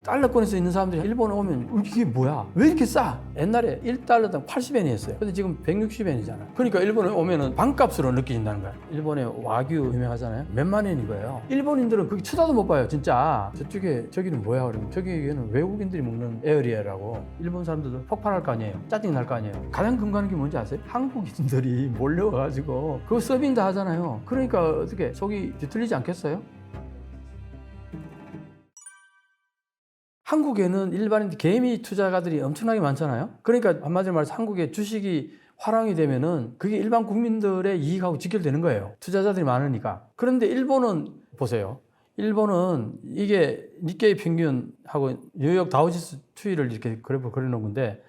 달러권에서 있는 사람들이 일본에 오면 이게 뭐야? 왜 이렇게 싸? 옛날에 1달러당 80엔이었어요. 근데 지금 160엔이잖아. 그러니까 일본에 오면은 반값으로 느껴진다는 거야. 일본의 와규 유명하잖아요. 몇만 엔인 거예요. 일본인들은 거기 쳐다도 못 봐요, 진짜. 저기는 뭐야? 그러면 저기는 외국인들이 먹는 에어리어라고. 일본 사람들도 폭발할 거 아니에요. 짜증 날 거 아니에요. 가장 근거하는 게 뭔지 아세요? 한국인들이 몰려와가지고 그거 서빙 다 하잖아요. 그러니까 어떻게 속이 뒤틀리지 않겠어요? 한국에는 일반인 개미 투자가들이 엄청나게 많잖아요. 그러니까 한마디로 말해서 한국의 주식이 화랑이 되면은 그게 일반 국민들의 이익하고 직결되는 거예요. 투자자들이 많으니까. 그런데 일본은 보세요. 일본은 이게 니케이 평균하고 뉴욕 다우지수 추이를 이렇게 그래프 그려놓은 건데,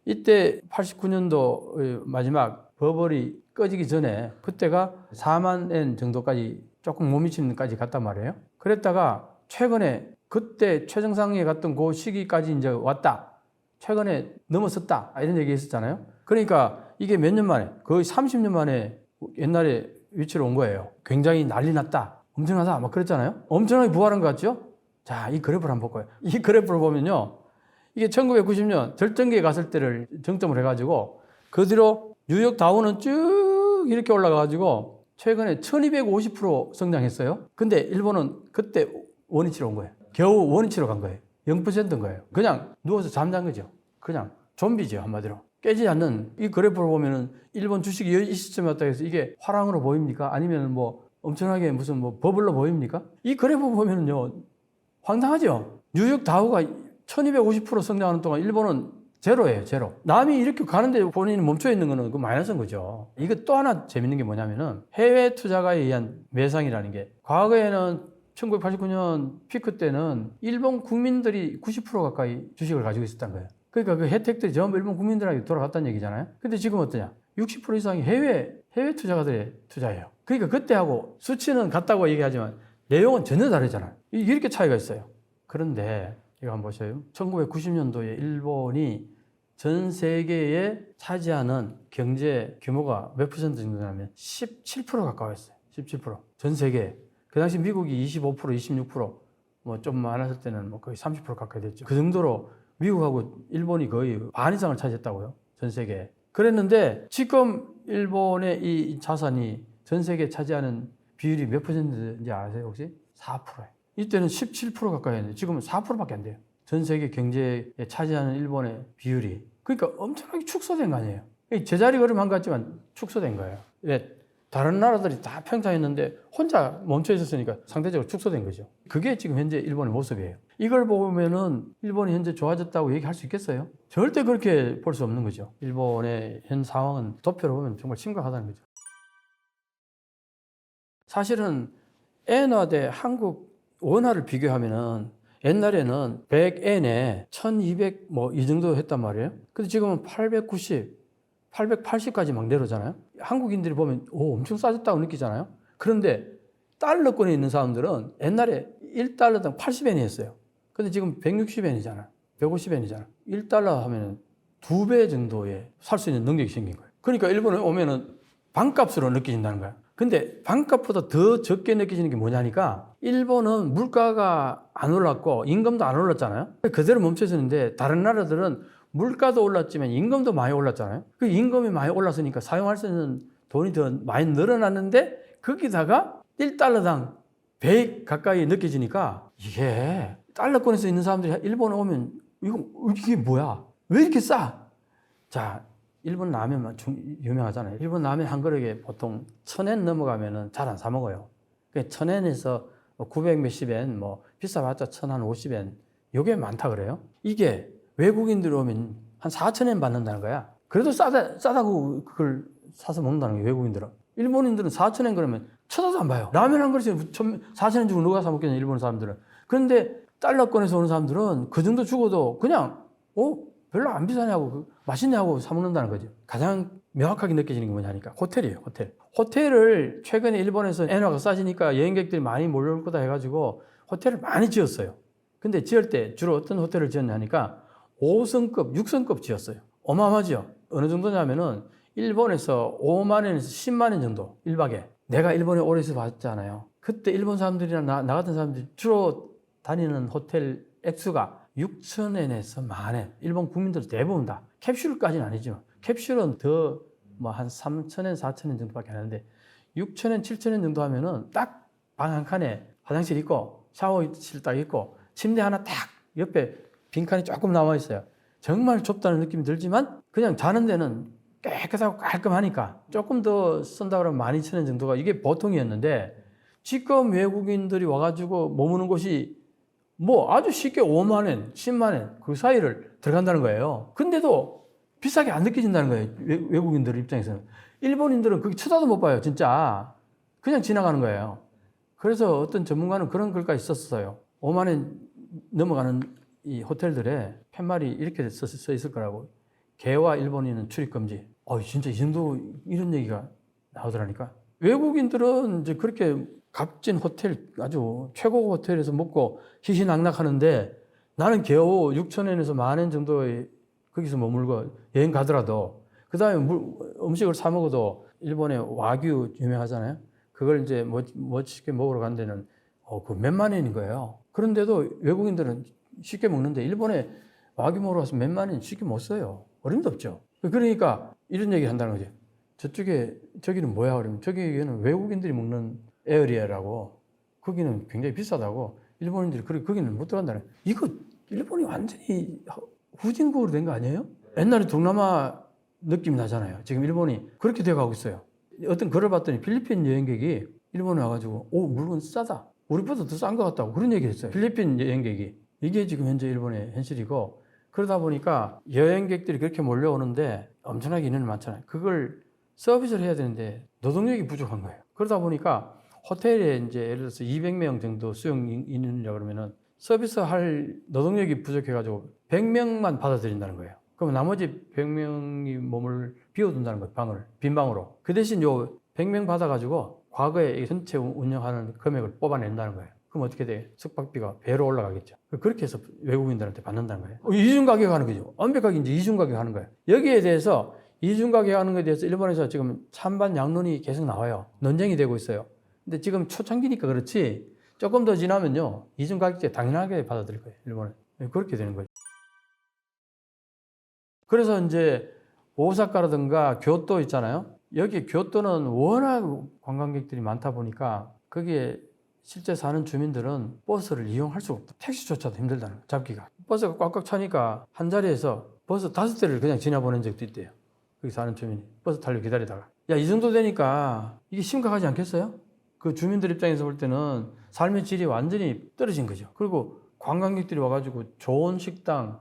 이때 89년도 마지막 버블이 꺼지기 전에 그때가 4만 엔 정도까지 조금 못 미치는 데까지 갔단 말이에요. 그랬다가 최근에 그때 최정상에 갔던 그 시기까지 이제 왔다. 최근에 넘어섰다. 이런 얘기 했었잖아요. 그러니까 이게 몇 년 만에, 거의 30년 만에 옛날에 위치로 온 거예요. 굉장히 난리 났다. 엄청나다. 막 그랬잖아요. 엄청나게 부활한 것 같죠? 자, 이 그래프를 한번 볼 거예요. 이 그래프를 보면요. 이게 1990년 절정기에 갔을 때를 정점으로 해가지고 그 뒤로 뉴욕 다우는 쭉 이렇게 올라가가지고 최근에 1250% 성장했어요. 근데 일본은 그때 원위치로 온 거예요. 겨우 원위치로 간 거예요. 0%인 거예요. 그냥 누워서 잠잔 거죠. 그냥 좀비죠, 한마디로. 깨지 않는 이 그래프를 보면은 일본 주식이 이 시점에 왔다 해서 이게 화랑으로 보입니까? 아니면 뭐 엄청나게 무슨 뭐 버블로 보입니까? 이 그래프 보면은요, 황당하죠? 뉴욕 다우가 1250% 성장하는 동안 일본은 제로예요, 제로. 남이 이렇게 가는데 본인이 멈춰 있는 거는 그 마이너스인 거죠. 이거 또 하나 재밌는 게 뭐냐면은 해외 투자가에 의한 매상이라는 게, 과거에는 1989년 피크 때는 일본 국민들이 90% 가까이 주식을 가지고 있었던 거예요. 그러니까 그 혜택들이 전부 일본 국민들에게 돌아갔다는 얘기잖아요. 근데 지금 어떠냐? 60% 이상이 해외 투자가들의 투자예요. 그러니까 그때하고 수치는 같다고 얘기하지만 내용은 전혀 다르잖아요. 이렇게 차이가 있어요. 그런데 이거 한번 보세요. 1990년도에 일본이 전 세계에 차지하는 경제 규모가 몇 퍼센트 정도냐면 17% 가까웠어요. 17%. 전 세계에. 그 당시 미국이 25%, 26%, 뭐 좀 많았을 때는 뭐 거의 30% 가까이 됐죠. 그 정도로 미국하고 일본이 거의 반 이상을 차지했다고요. 전 세계에. 그랬는데 지금 일본의 이 자산이 전 세계에 차지하는 비율이 몇 퍼센트인지 아세요, 혹시? 4%예요. 이때는 17% 가까이 했는데 지금은 4%밖에 안 돼요. 전 세계 경제에 차지하는 일본의 비율이. 그러니까 엄청나게 축소된 거 아니에요. 제자리 걸음한 것 같지만 축소된 거예요. 왜? 다른 나라들이 다 평창했는데 혼자 멈춰 있었으니까 상대적으로 축소된 거죠. 그게 지금 현재 일본의 모습이에요. 이걸 보면은 일본이 현재 좋아졌다고 얘기할 수 있겠어요? 절대 그렇게 볼 수 없는 거죠. 일본의 현 상황은 도표로 보면 정말 심각하다는 거죠. 사실은 엔화 대 한국 원화를 비교하면은 옛날에는 100엔에 1200 뭐 이 정도 했단 말이에요. 근데 지금은 890, 880까지 막 내려오잖아요. 한국인들이 보면 엄청 싸졌다고 느끼잖아요. 그런데 달러권에 있는 사람들은 옛날에 1달러당 80엔이었어요. 근데 지금 160엔이잖아요. 150엔이잖아요. 1달러 하면 2배 정도에 살 수 있는 능력이 생긴 거예요. 그러니까 일본에 오면은 반값으로 느껴진다는 거예요. 근데 반값보다 더 적게 느껴지는 게 뭐냐니까, 일본은 물가가 안 올랐고 임금도 안 올랐잖아요. 그대로 멈춰 있었는데 다른 나라들은 물가도 올랐지만 임금도 많이 올랐잖아요. 그 임금이 많이 올랐으니까 사용할 수 있는 돈이 더 많이 늘어났는데 거기다가 1달러당 100 가까이 느껴지니까 이게 달러권에서 있는 사람들이 일본에 오면 이게 뭐야? 왜 이렇게 싸? 자, 일본 라면만 유명하잖아요. 일본 라면 한 그릇에 보통 1000엔 넘어가면은 잘 안 사 먹어요. 1000엔에서 900 몇십 엔, 뭐 비싸봤자 1050엔, 요게 많다 그래요. 이게 외국인들이 오면 한 4000엔 받는다는 거야. 그래도 싸다고 그걸 사서 먹는다는 거예요, 외국인들은. 일본인들은 4000엔 그러면 쳐다도 안 봐요. 라면 한 그릇에 4000엔 주고 누가 사 먹겠냐, 일본 사람들은. 그런데 달러권에서 오는 사람들은 그 정도 주고도 그냥 별로 안 비싸냐고, 맛있냐고 사 먹는다는 거죠. 가장 명확하게 느껴지는 게 뭐냐니까 호텔이에요, 호텔. 호텔을 최근에 일본에서 엔화가 싸지니까 여행객들이 많이 몰려올 거다 해가지고 호텔을 많이 지었어요. 근데 지을 때 주로 어떤 호텔을 지었냐니까 5성급, 6성급 지었어요. 어마어마하죠? 어느 정도냐면은 일본에서 5만 엔에서 10만 엔 정도, 1박에. 내가 일본에 오래 있어 봤잖아요. 그때 일본 사람들이나 나 같은 사람들이 주로 다니는 호텔의 액수가 6,000엔에서 10,000엔. 일본 국민들 대부분 다. 캡슐까지는 아니지만 캡슐은 더 뭐 한 3,000엔, 4,000엔 정도밖에 안 하는데 6,000엔, 7,000엔 정도 하면은 딱 방 한 칸에 화장실 있고 샤워실 딱 있고 침대 하나 딱 옆에 빈칸이 조금 남아 있어요. 정말 좁다는 느낌이 들지만 그냥 자는 데는 깨끗하고 깔끔하니까 조금 더 쓴다 그러면 12,000엔 정도가 이게 보통이었는데 지금 외국인들이 와가지고 머무는 곳이 뭐 아주 쉽게 5만 엔, 10만 엔 그 사이를 들어간다는 거예요. 근데도 비싸게 안 느껴진다는 거예요. 외국인들 입장에서는. 일본인들은 그게 쳐다도 못 봐요. 진짜. 그냥 지나가는 거예요. 그래서 어떤 전문가는 그런 글까지 썼어요. 5만 엔 넘어가는 이 호텔들에 팻말이 이렇게 써 있을 거라고. 개와 일본인은 출입 금지. 진짜 이 정도 이런 얘기가 나오더라니까. 외국인들은 이제 그렇게 값진 호텔, 아주 최고 호텔에서 먹고 희희낙낙하는데 나는 겨우 6,000엔에서 10,000엔 정도의 거기서 머물고 여행 가더라도 그 다음에 음식을 사 먹어도 일본의 와규 유명하잖아요. 그걸 이제 멋있게 먹으러 간 데는 그 몇만 엔인 거예요. 그런데도 외국인들은 쉽게 먹는데 일본에 와규 먹으러 가서 몇만 엔 쉽게 못 써요. 어림도 없죠. 그러니까 이런 얘기를 한다는 거죠. 저기는 뭐야? 그러면 저기는 외국인들이 먹는 에어리어라고 거기는 굉장히 비싸다고 일본인들이 거기는 못 들어간다는 거예요. 이거 일본이 완전히 후진국으로 된 거 아니에요? 옛날에 동남아 느낌이 나잖아요. 지금 일본이 그렇게 되어가고 있어요. 어떤 글을 봤더니 필리핀 여행객이 일본에 와가지고 물건 싸다. 우리보다 더 싼 것 같다고 그런 얘기를 했어요. 필리핀 여행객이. 이게 지금 현재 일본의 현실이고 그러다 보니까 여행객들이 그렇게 몰려오는데 엄청나게 인원이 많잖아요. 그걸 서비스를 해야 되는데 노동력이 부족한 거예요. 그러다 보니까 호텔에 이제 예를 들어서 200명 정도 수용 인원이라 그러면은 서비스 할 노동력이 부족해가지고 100명만 받아들인다는 거예요. 그럼 나머지 100명이 몸을 비워둔다는 거예요. 빈 방으로. 그 대신 요 100명 받아가지고 과거에 전체 운영하는 금액을 뽑아낸다는 거예요. 그럼 어떻게 돼요? 숙박비가 배로 올라가겠죠. 그렇게 해서 외국인들한테 받는다는 거예요. 이중 가격 하는 거죠. 완벽하게 이제 이중 가격 하는 거예요. 여기에 대해서 이중 가격 하는 것에 대해서 일본에서 지금 찬반 양론이 계속 나와요. 논쟁이 되고 있어요. 근데 지금 초창기니까 그렇지 조금 더 지나면요. 이중 가격제 당연하게 받아들일 거예요. 일본은. 그렇게 되는 거죠. 그래서 이제 오사카라든가 교토 있잖아요. 여기 교토는 워낙 관광객들이 많다 보니까 거기에 실제 사는 주민들은 버스를 이용할 수가 없다. 택시조차도 힘들다는 거예요. 잡기가. 버스가 꽉꽉 차니까 한 자리에서 버스 5대를 그냥 지나보낸 적도 있대요. 거기 사는 주민이. 버스 타려고 기다리다가. 야, 이 정도 되니까 이게 심각하지 않겠어요? 그 주민들 입장에서 볼 때는 삶의 질이 완전히 떨어진 거죠. 그리고 관광객들이 와가지고 좋은 식당,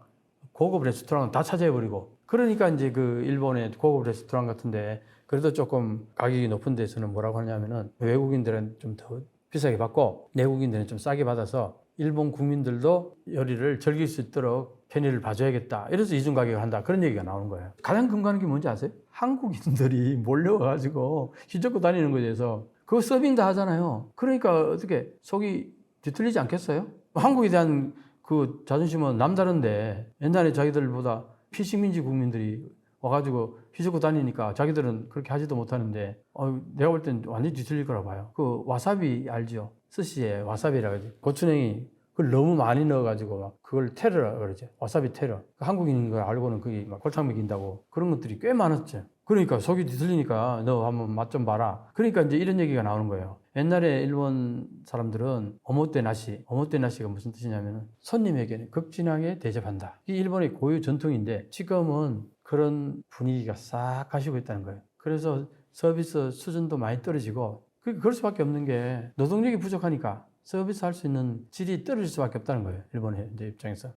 고급 레스토랑 다 차지해버리고 그러니까 이제 그 일본의 고급 레스토랑 같은데 그래도 조금 가격이 높은 데서는 뭐라고 하냐면은 외국인들은 좀 더 비싸게 받고 내국인들은 좀 싸게 받아서 일본 국민들도 요리를 즐길 수 있도록 편의를 봐줘야겠다. 이래서 이중 가격을 한다. 그런 얘기가 나오는 거예요. 가장 근거하는 게 뭔지 아세요? 한국인들이 몰려와가지고 휘젓고 다니는 거에 대해서 그거 서빙 다 하잖아요. 그러니까 어떻게 속이 뒤틀리지 않겠어요? 한국에 대한 그 자존심은 남다른데 옛날에 자기들보다 피식민지 국민들이 와가지고 휘젓고 다니니까 자기들은 그렇게 하지도 못하는데 내가 볼 땐 완전히 뒤틀릴 거라 봐요. 그 와사비 알죠? 스시에 와사비라고 하지. 고추냉이 그걸 너무 많이 넣어가지고 막 그걸 테러라 그러죠. 와사비 테러. 한국인인 걸 알고는 그게 막 골탕 먹인다고 그런 것들이 꽤 많았죠. 그러니까 속이 뒤틀리니까 너 한번 맛 좀 봐라. 그러니까 이제 이런 얘기가 나오는 거예요. 옛날에 일본 사람들은 오모테나시가 무슨 뜻이냐면 손님에게는 극진하게 대접한다. 이게 일본의 고유 전통인데 지금은 그런 분위기가 싹 가시고 있다는 거예요. 그래서 서비스 수준도 많이 떨어지고 그럴 수밖에 없는 게 노동력이 부족하니까 서비스 할 수 있는 질이 떨어질 수밖에 없다는 거예요. 일본의 입장에서.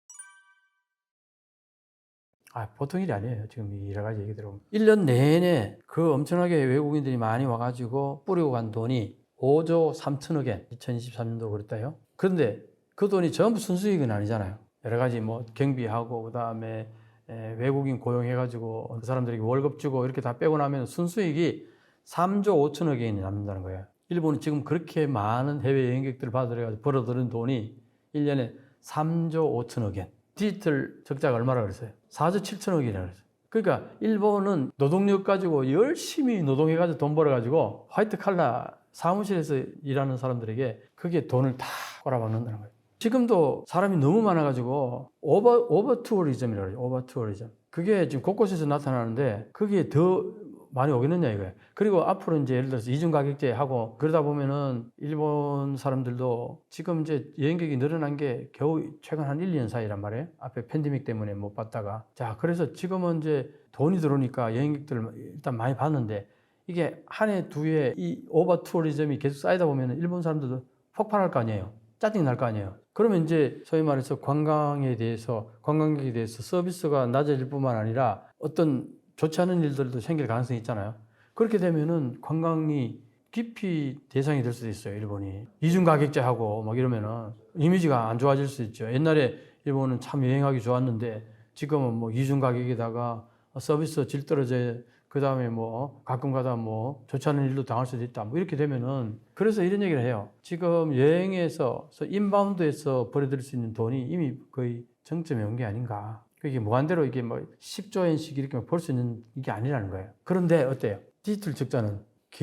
보통 일이 아니에요. 지금 여러 가지 얘기 들어보면. 1년 내내 그 엄청나게 외국인들이 많이 와가지고 뿌리고 간 돈이 5조 3천억엔 2023년도 그랬다요. 그런데 그 돈이 전부 순수익은 아니잖아요. 여러 가지 뭐 경비하고 그 다음에 외국인 고용해가지고 그 사람들에게 월급 주고 이렇게 다 빼고 나면 순수익이 3조 5천억엔이 남는다는 거예요. 일본은 지금 그렇게 많은 해외 여행객들을 받아들여가지고 벌어들인 돈이 1년에 3조 5천억엔. 디지털 적자가 얼마나 그랬어요? 4조 7천억이라고 그랬어요. 그러니까 일본은 노동력 가지고 열심히 노동해가지고 돈 벌어가지고 화이트 칼라 사무실에서 일하는 사람들에게 그게 돈을 다 꼬라박는다는 거예요. 지금도 사람이 너무 많아가지고 오버 투어리즘이라고 그러죠. 오버 투어리즘. 그게 지금 곳곳에서 나타나는데 그게 더 많이 오겠느냐 이거예요. 그리고 앞으로 이제 예를 들어서 이중 가격제 하고 그러다 보면은 일본 사람들도 지금 이제 여행객이 늘어난 게 겨우 최근 한 1, 2년 사이란 말이에요. 앞에 팬데믹 때문에 못 봤다가. 자, 그래서 지금은 이제 돈이 들어오니까 여행객들 일단 많이 봤는데 이게 한 해, 두 해 이 오버 투어리즘이 계속 쌓이다 보면은 일본 사람들도 폭발할 거 아니에요. 짜증이 날 거 아니에요. 그러면 이제 소위 말해서 관광에 대해서, 관광객에 대해서 서비스가 낮아질 뿐만 아니라 어떤 좋지 않은 일들도 생길 가능성이 있잖아요. 그렇게 되면은 관광이 기피 대상이 될 수도 있어요, 일본이. 이중 가격제하고 막 이러면은 이미지가 안 좋아질 수 있죠. 옛날에 일본은 참 여행하기 좋았는데 지금은 뭐 이중 가격에다가 서비스 질 떨어져 그 다음에 뭐 가끔 가다 뭐 좋지 않은 일도 당할 수도 있다. 뭐 이렇게 되면은 그래서 이런 얘기를 해요. 지금 여행에서 인바운드에서 벌어들일 수 있는 돈이 이미 거의 정점에 온 게 아닌가. 이게 무한대로 이게 뭐 10조 엔씩 이렇게 벌 수 있는 이게 아니라는 거예요. 그런데 어때요? 디지털 적자는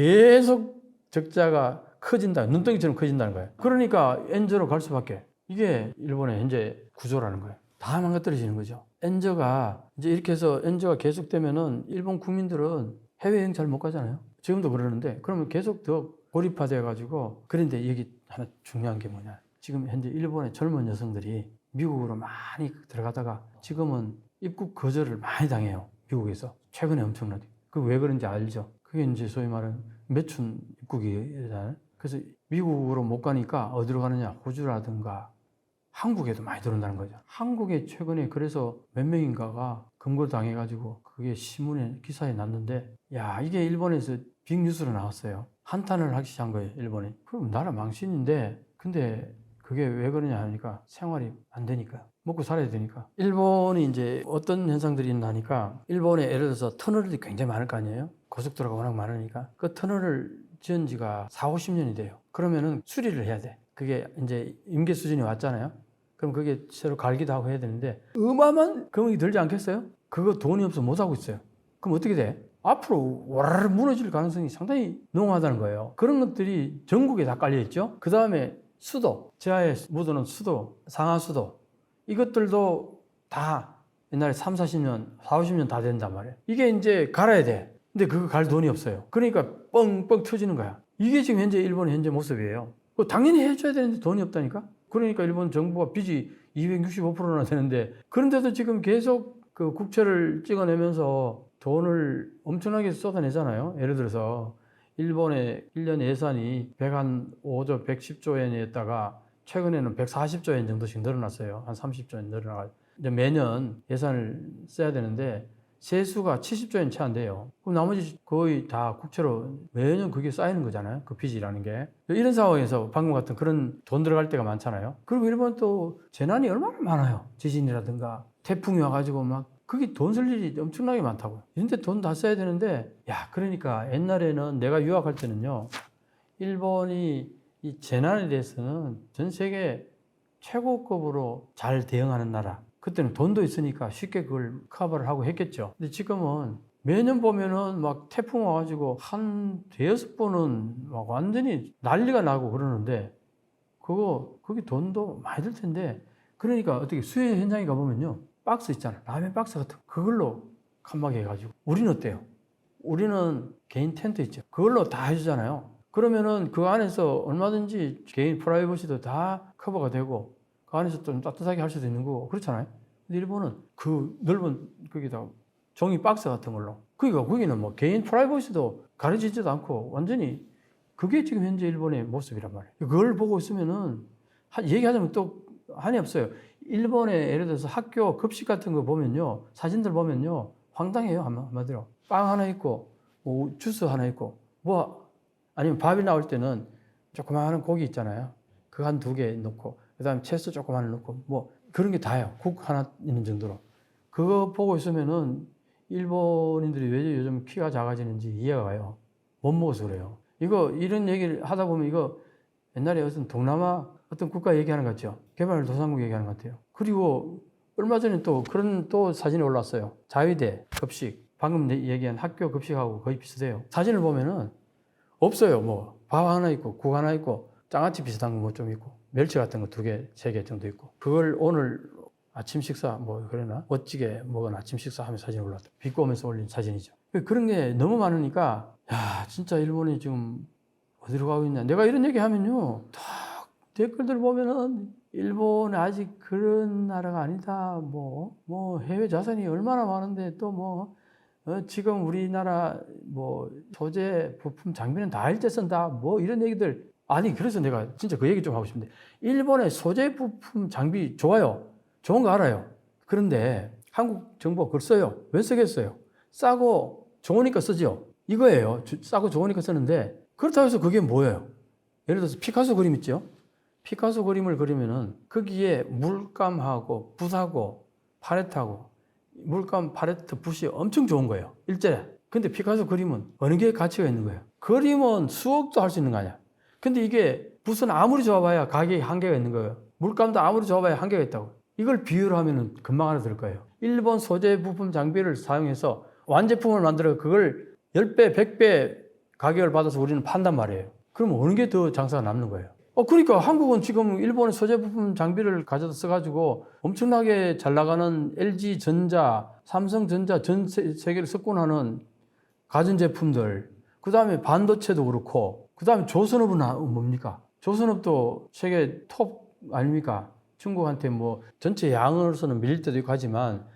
계속 적자가 커진다. 눈덩이처럼 커진다는 거예요. 그러니까 엔저로 갈 수밖에. 이게 일본의 현재 구조라는 거예요. 다 망가뜨려지는 거죠. 엔저가 이제 이렇게 해서 엔저가 계속되면은 일본 국민들은 해외여행 잘 못 가잖아요. 지금도 그러는데 그러면 계속 더 고립화돼 가지고 그런데 여기 하나 중요한 게 뭐냐. 지금 현재 일본의 젊은 여성들이 미국으로 많이 들어가다가 지금은 입국 거절을 많이 당해요. 미국에서. 최근에 엄청나게. 그 왜 그런지 알죠? 그게 이제 소위 말하는 매춘 입국이잖아요. 그래서 미국으로 못 가니까 어디로 가느냐. 호주라든가 한국에도 많이 들어온다는 거죠. 한국에 최근에 그래서 몇 명인가가 검거 당해가지고 그게 신문에 기사에 났는데 야 이게 일본에서 빅뉴스로 나왔어요. 한탄을 하기 시작한 거예요. 일본이. 그럼 나라 망신인데 근데 그게 왜 그러냐 하니까 생활이 안 되니까 먹고 살아야 되니까 일본이 이제 어떤 현상들이 있나니까 일본에 예를 들어서 터널이 굉장히 많을 거 아니에요. 고속도로가 워낙 많으니까 그 터널을 지은 지가 4, 50년이 돼요. 그러면은 수리를 해야 돼. 그게 이제 임계 수준이 왔잖아요. 그럼 그게 새로 갈기도 하고 해야 되는데 어마어마한 금액이 들지 않겠어요? 그거 돈이 없어 못 하고 있어요. 그럼 어떻게 돼? 앞으로 와르르 무너질 가능성이 상당히 농후하다는 거예요. 그런 것들이 전국에 다 깔려 있죠. 그 다음에 수도, 지하에 묻어놓은 수도, 상하수도 이것들도 다 옛날에 3, 40년, 4, 50년 다 된단 말이에요. 이게 이제 갈아야 돼. 근데 그거 갈 돈이 없어요. 그러니까 뻥뻥 터지는 거야. 이게 지금 현재 일본의 현재 모습이에요. 당연히 해줘야 되는데 돈이 없다니까? 그러니까 일본 정부가 빚이 265%나 되는데 그런데도 지금 계속 그 국채를 찍어내면서 돈을 엄청나게 쏟아내잖아요. 예를 들어서 일본의 1년 예산이 105조, 110조 엔이었다가 최근에는 140조 엔 정도씩 늘어났어요. 한 30조 엔 늘어나가지고. 이제 매년 예산을 써야 되는데 세수가 70조 엔 채 안 돼요. 그럼 나머지 거의 다 국채로 매년 그게 쌓이는 거잖아요. 그 빚이라는 게. 이런 상황에서 방금 같은 그런 돈 들어갈 때가 많잖아요. 그리고 일본 또 재난이 얼마나 많아요. 지진이라든가 태풍이 와가지고 막 그게 돈 쓸 일이 엄청나게 많다고요. 이런데 돈 다 써야 되는데 야 그러니까 옛날에는 내가 유학할 때는요. 일본이 이 재난에 대해서는 전 세계 최고급으로 잘 대응하는 나라. 그때는 돈도 있으니까 쉽게 그걸 커버를 하고 했겠죠. 근데 지금은 매년 보면은 막 태풍 와가지고 한 대여섯 번은 막 완전히 난리가 나고 그러는데 그게 돈도 많이 들 텐데 그러니까 어떻게 수해 현장에 가보면요. 박스 있잖아. 라면 박스 같은 거. 그걸로 칸막이 해가지고. 우리는 어때요? 우리는 개인 텐트 있죠. 그걸로 다 해주잖아요. 그러면은 그 안에서 얼마든지 개인 프라이버시도 다 커버가 되고 그 안에서 좀 따뜻하게 할 수도 있는 거고 그렇잖아요. 근데 일본은 그 넓은 거기다 종이 박스 같은 걸로 그러니까 거기는 뭐 개인 프라이버시도 가려지지도 않고 완전히 그게 지금 현재 일본의 모습이란 말이에요. 그걸 보고 있으면은 얘기하자면 또 한이 없어요. 일본의 예를 들어서 학교 급식 같은 거 보면요. 사진들 보면요. 황당해요. 한마디로. 빵 하나 있고 뭐 주스 하나 있고 뭐 아니면 밥이 나올 때는 조그마한 고기 있잖아요. 그거 한 2개 넣고 그다음에 채소 조금 하나 넣고 뭐 그런 게 다예요. 국 하나 있는 정도로. 그거 보고 있으면은 일본인들이 왜 요즘 키가 작아지는지 이해가 가요. 못 먹어서 그래요. 이런 얘기를 하다 보면 이거 옛날에 어떤 동남아 어떤 국가 얘기하는 것 같죠. 개발도상국 얘기하는 것 같아요. 그리고 얼마 전에 또 그런 또 사진이 올라왔어요. 자위대 급식. 방금 얘기한 학교 급식하고 거의 비슷해요. 사진을 보면은 없어요. 뭐 밥 하나 있고 국 하나 있고 장아찌 비슷한 거 뭐 좀 있고 멸치 같은 거 2개, 3개 정도 있고 그걸 오늘 아침 식사 뭐 그러나 멋지게 먹은 아침 식사하면 사진 올랐다. 비꼬면서 올린 사진이죠. 그런 게 너무 많으니까 야 진짜 일본이 지금 어디로 가고 있냐. 내가 이런 얘기 하면요 다 댓글들 보면은 일본은 아직 그런 나라가 아니다. 뭐 해외 자산이 얼마나 많은데 또 뭐 지금 우리나라 뭐 소재 부품 장비는 다 일제 쓴다. 뭐 이런 얘기들. 아니 그래서 내가 진짜 그 얘기 좀 하고 싶은데 일본의 소재 부품 장비 좋아요. 좋은 거 알아요. 그런데 한국 정부가 그걸 써요. 왜 쓰겠어요? 싸고 좋으니까 쓰죠. 이거예요. 싸고 좋으니까 쓰는데 그렇다고 해서 그게 뭐예요? 예를 들어서 피카소 그림 있죠? 피카소 그림을 그리면은 거기에 물감하고 붓하고 팔레트하고 물감, 팔레트, 붓이 엄청 좋은 거예요. 일제에. 근데 피카소 그림은 어느 게 가치가 있는 거예요? 그림은 수억도 할 수 있는 거 아니야. 근데 이게 붓은 아무리 좋아봐야 가격이 한계가 있는 거예요. 물감도 아무리 좋아봐야 한계가 있다고. 이걸 비유를 하면은 금방 알아들을 거예요. 일본 소재 부품 장비를 사용해서 완제품을 만들어 그걸 10배, 100배 가격을 받아서 우리는 판단 말이에요. 그럼 어느 게 더 장사가 남는 거예요? 그러니까 한국은 지금 일본의 소재 부품 장비를 가져다 써가지고 엄청나게 잘 나가는 LG전자, 삼성전자 전 세계를 석권하는 가전제품들, 그 다음에 반도체도 그렇고, 그 다음에 조선업은 뭡니까? 조선업도 세계 톱 아닙니까? 중국한테 뭐 전체 양으로서는 밀릴 때도 있고 하지만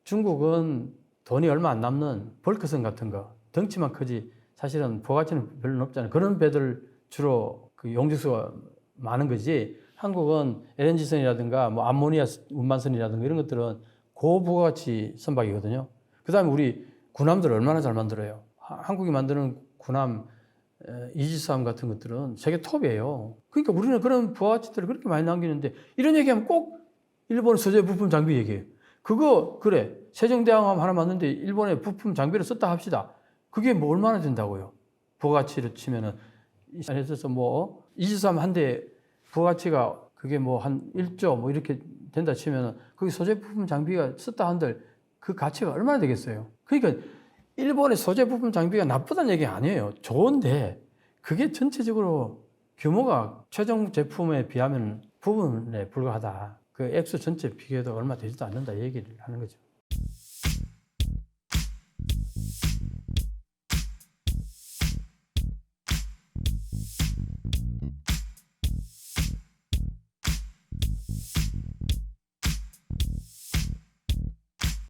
중국은 돈이 얼마 안 남는 벌크선 같은 거, 덩치만 크지 사실은 부가가치는 별로 없잖아요. 그런 배들 주로 그 용적수가 많은 거지. 한국은 LNG선이라든가 뭐 암모니아 운반선이라든가 이런 것들은 고부가가치 선박이거든요. 그 다음에 우리 군함들 얼마나 잘 만들어요. 한국이 만드는 군함 이지스함 같은 것들은 세계 톱이에요. 그러니까 우리는 그런 부가가치들을 그렇게 많이 남기는데 이런 얘기하면 꼭 일본 소재 부품 장비 얘기해요. 그거 그래 세종대왕함 하나 만드는데 일본의 부품 장비를 썼다 합시다. 그게 뭐 얼마나 된다고요? 부가가치를 치면은 예를 들어서 뭐 이지스함 한 대 부가가치가 그게 뭐 한 1조 뭐 이렇게 된다 치면은 그게 소재 부품 장비가 썼다 한들 그 가치가 얼마나 되겠어요? 그러니까 일본의 소재 부품 장비가 나쁘다는 얘기 아니에요. 좋은데 그게 전체적으로 규모가 최종 제품에 비하면 부분에 불과하다. 그 액수 전체 비교해도 얼마 되지도 않는다 얘기를 하는 거죠.